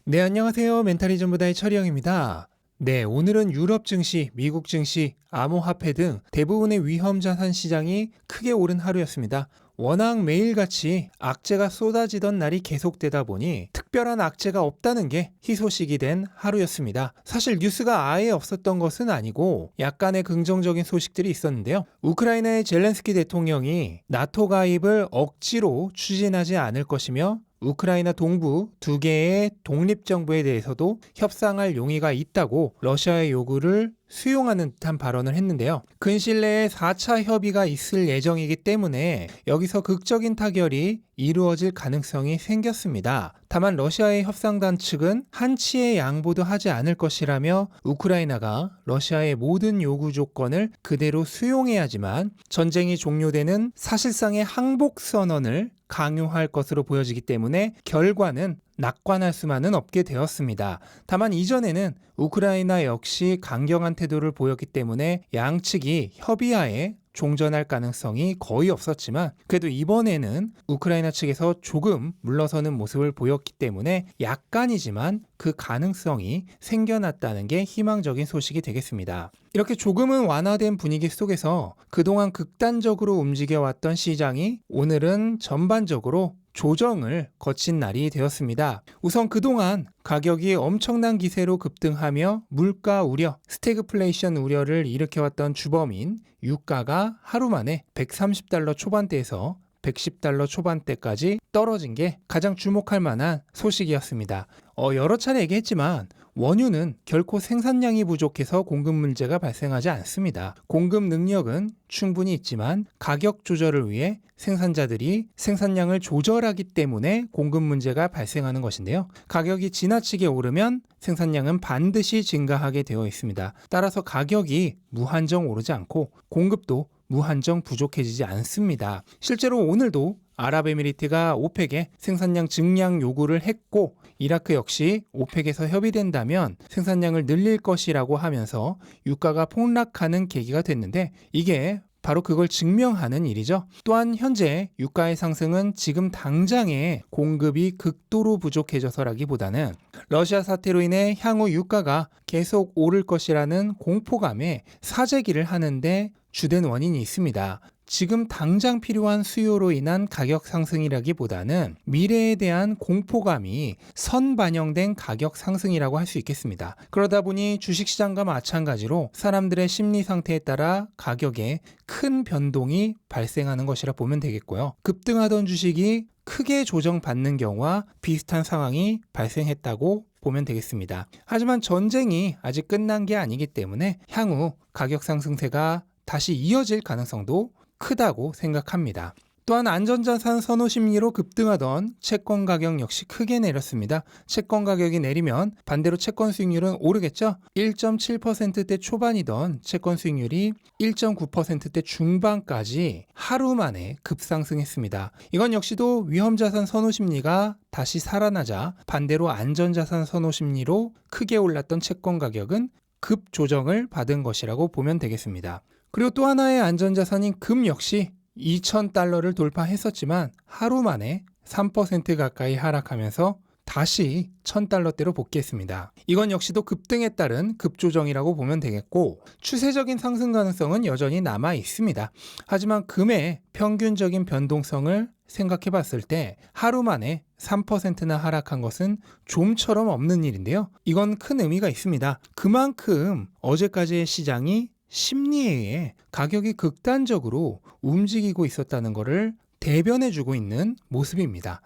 네, 안녕하세요. 멘탈리즘 부다의 철이형입니다. 네, 오늘은 유럽 증시, 미국 증시, 암호화폐 등 대부분의 위험 자산 시장이 크게 오른 하루였습니다. 워낙 매일같이 악재가 쏟아지던 날이 계속되다 보니 특별한 악재가 없다는 게 희소식이 된 하루였습니다. 사실 뉴스가 아예 없었던 것은 아니고 약간의 긍정적인 소식들이 있었는데요. 우크라이나의 젤렌스키 대통령이 나토 가입을 억지로 추진하지 않을 것이며 우크라이나 동부 두 개의 독립정부에 대해서도 협상할 용의가 있다고 러시아의 요구를 수용하는 듯한 발언을 했는데요. 근실 내에 4차 협의가 있을 예정이기 때문에 여기서 극적인 타결이 이루어질 가능성이 생겼습니다. 다만 러시아의 협상단 측은 한치의 양보도 하지 않을 것이라며 우크라이나가 러시아의 모든 요구 조건을 그대로 수용해야지만 전쟁이 종료되는 사실상의 항복 선언을 강요할 것으로 보여지기 때문에 결과는 낙관할 수만은 없게 되었습니다. 다만 이전에는 우크라이나 역시 강경한 태도를 보였기 때문에 양측이 협의하에 종전할 가능성이 거의 없었지만 그래도 이번에는 우크라이나 측에서 조금 물러서는 모습을 보였기 때문에 약간이지만 그 가능성이 생겨났다는 게 희망적인 소식이 되겠습니다. 이렇게 조금은 완화된 분위기 속에서 그동안 극단적으로 움직여왔던 시장이 오늘은 전반적으로 조정을 거친 날이 되었습니다. 우선 그동안 가격이 엄청난 기세로 급등하며 물가 우려, 스태그플레이션 우려를 일으켜왔던 주범인 유가가 하루 만에 130달러 초반대에서 110달러 초반대까지 떨어진 게 가장 주목할 만한 소식이었습니다. 여러 차례 얘기했지만 원유는 결코 생산량이 부족해서 공급 문제가 발생하지 않습니다. 공급 능력은 충분히 있지만 가격 조절을 위해 생산자들이 생산량을 조절하기 때문에 공급 문제가 발생하는 것인데요. 가격이 지나치게 오르면 생산량은 반드시 증가하게 되어 있습니다. 따라서 가격이 무한정 오르지 않고 공급도 무한정 부족해지지 않습니다. 실제로 오늘도 아랍에미리트가 오펙에 생산량 증량 요구를 했고 이라크 역시 오펙에서 협의된다면 생산량을 늘릴 것이라고 하면서 유가가 폭락하는 계기가 됐는데 이게 바로 그걸 증명하는 일이죠. 또한 현재 유가의 상승은 지금 당장의 공급이 극도로 부족해져서라기보다는 러시아 사태로 인해 향후 유가가 계속 오를 것이라는 공포감에 사재기를 하는데 주된 원인이 있습니다. 지금 당장 필요한 수요로 인한 가격 상승이라기보다는 미래에 대한 공포감이 선반영된 가격 상승이라고 할 수 있겠습니다. 그러다 보니 주식시장과 마찬가지로 사람들의 심리 상태에 따라 가격에 큰 변동이 발생하는 것이라 보면 되겠고요. 급등하던 주식이 크게 조정받는 경우와 비슷한 상황이 발생했다고 보면 되겠습니다. 하지만 전쟁이 아직 끝난 게 아니기 때문에 향후 가격 상승세가 다시 이어질 가능성도 크다고 생각합니다. 또한 안전자산 선호 심리로 급등하던 채권 가격 역시 크게 내렸습니다. 채권 가격이 내리면 반대로 채권 수익률은 오르겠죠? 1.7%대 초반이던 채권 수익률이 1.9%대 중반까지 하루 만에 급상승했습니다. 이건 역시도 위험자산 선호 심리가 다시 살아나자 반대로 안전자산 선호 심리로 크게 올랐던 채권 가격은 급조정을 받은 것이라고 보면 되겠습니다. 그리고 또 하나의 안전자산인 금 역시 2,000달러를 돌파했었지만 하루 만에 3% 가까이 하락하면서 다시 1,000달러대로 복귀했습니다. 이건 역시도 급등에 따른 급조정이라고 보면 되겠고 추세적인 상승 가능성은 여전히 남아 있습니다. 하지만 금의 평균적인 변동성을 생각해 봤을 때 하루 만에 3%나 하락한 것은 좀처럼 없는 일인데요. 이건 큰 의미가 있습니다. 그만큼 어제까지의 시장이 심리에 의해 가격이 극단적으로 움직이고 있었다는 것을 대변해주고 있는 모습입니다.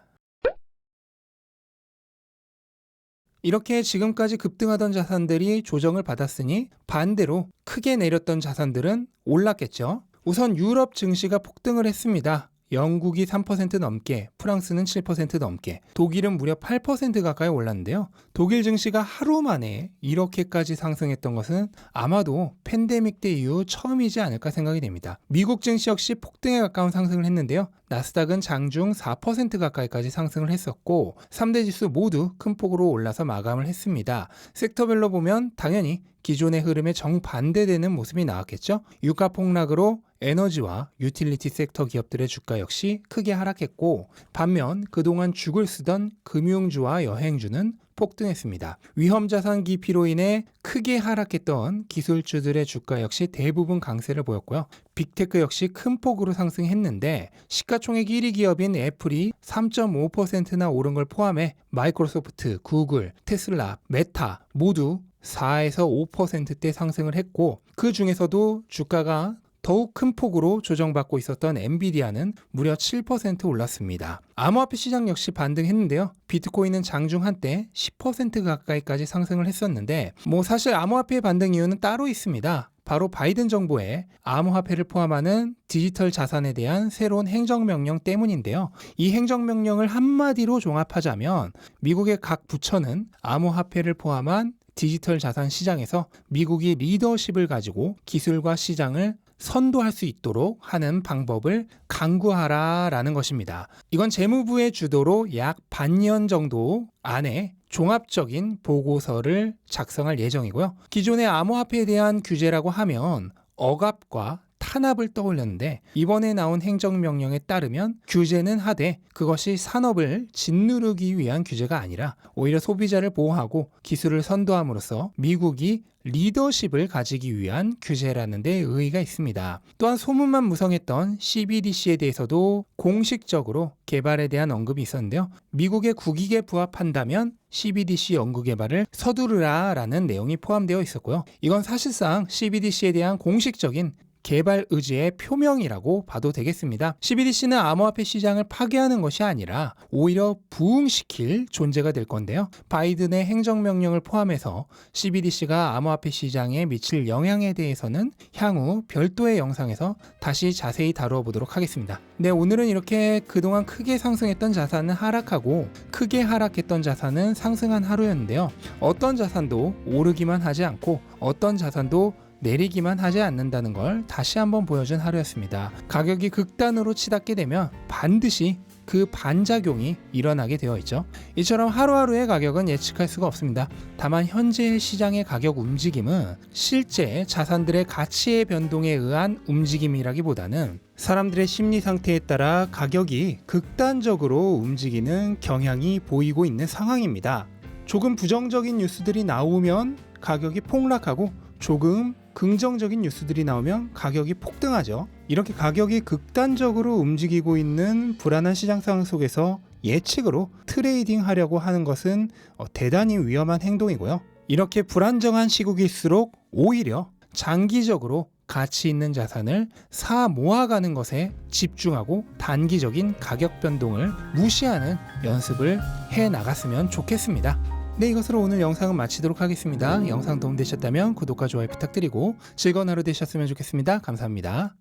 이렇게 지금까지 급등하던 자산들이 조정을 받았으니 반대로 크게 내렸던 자산들은 올랐겠죠. 우선 유럽 증시가 폭등을 했습니다. 영국이 3% 넘게, 프랑스는 7% 넘게, 독일은 무려 8% 가까이 올랐는데요. 독일 증시가 하루 만에 이렇게까지 상승했던 것은 아마도 팬데믹 때 이후 처음이지 않을까 생각이 됩니다. 미국 증시 역시 폭등에 가까운 상승을 했는데요. 나스닥은 장중 4% 가까이까지 상승을 했었고 3대 지수 모두 큰 폭으로 올라서 마감을 했습니다. 섹터별로 보면 당연히 기존의 흐름에 정반대되는 모습이 나왔겠죠. 유가 폭락으로 에너지와 유틸리티 섹터 기업들의 주가 역시 크게 하락했고 반면 그동안 죽을 쓰던 금융주와 여행주는 폭등했습니다. 위험자산 기피로 인해 크게 하락했던 기술주들의 주가 역시 대부분 강세를 보였고요. 빅테크 역시 큰 폭으로 상승했는데 시가총액 1위 기업인 애플이 3.5%나 오른 걸 포함해 마이크로소프트, 구글, 테슬라, 메타 모두 4에서 5%대 상승을 했고, 그 중에서도 주가가 더욱 큰 폭으로 조정받고 있었던 엔비디아는 무려 7% 올랐습니다. 암호화폐 시장 역시 반등했는데요. 비트코인은 장중 한때 10% 가까이까지 상승을 했었는데 사실 암호화폐의 반등 이유는 따로 있습니다. 바로 바이든 정부의 암호화폐를 포함하는 디지털 자산에 대한 새로운 행정명령 때문인데요. 이 행정명령을 한마디로 종합하자면 미국의 각 부처는 암호화폐를 포함한 디지털 자산 시장에서 미국이 리더십을 가지고 기술과 시장을 선도할 수 있도록 하는 방법을 강구하라라는 것입니다. 이건 재무부의 주도로 약 반년 정도 안에 종합적인 보고서를 작성할 예정이고요. 기존의 암호화폐에 대한 규제라고 하면 억압과 탄압을 떠올렸는데, 이번에 나온 행정명령에 따르면 규제는 하되 그것이 산업을 짓누르기 위한 규제가 아니라 오히려 소비자를 보호하고 기술을 선도함으로써 미국이 리더십을 가지기 위한 규제라는 데 의의가 있습니다. 또한 소문만 무성했던 CBDC에 대해서도 공식적으로 개발에 대한 언급이 있었는데요. 미국의 국익에 부합한다면 CBDC 연구 개발을 서두르라라는 내용이 포함되어 있었고요. 이건 사실상 CBDC에 대한 공식적인 개발 의지의 표명이라고 봐도 되겠습니다. CBDC는 암호화폐 시장을 파괴하는 것이 아니라 오히려 부흥시킬 존재가 될 건데요. 바이든의 행정명령을 포함해서 CBDC가 암호화폐 시장에 미칠 영향에 대해서는 향후 별도의 영상에서 다시 자세히 다루어 보도록 하겠습니다. 네, 오늘은 이렇게 그동안 크게 상승했던 자산은 하락하고 크게 하락했던 자산은 상승한 하루였는데요. 어떤 자산도 오르기만 하지 않고 어떤 자산도 내리기만 하지 않는다는 걸 다시 한번 보여준 하루였습니다. 가격이 극단으로 치닫게 되면 반드시 그 반작용이 일어나게 되어 있죠. 이처럼 하루하루의 가격은 예측할 수가 없습니다. 다만 현재의 시장의 가격 움직임은 실제 자산들의 가치의 변동에 의한 움직임이라기보다는 사람들의 심리 상태에 따라 가격이 극단적으로 움직이는 경향이 보이고 있는 상황입니다. 조금 부정적인 뉴스들이 나오면 가격이 폭락하고 조금 긍정적인 뉴스들이 나오면 가격이 폭등하죠. 이렇게 가격이 극단적으로 움직이고 있는 불안한 시장 상황 속에서 예측으로 트레이딩 하려고 하는 것은 대단히 위험한 행동이고요. 이렇게 불안정한 시국일수록 오히려 장기적으로 가치 있는 자산을 사 모아가는 것에 집중하고 단기적인 가격 변동을 무시하는 연습을 해 나갔으면 좋겠습니다. 네, 이것으로 오늘 영상은 마치도록 하겠습니다. 영상 도움되셨다면 구독과 좋아요 부탁드리고 즐거운 하루 되셨으면 좋겠습니다. 감사합니다.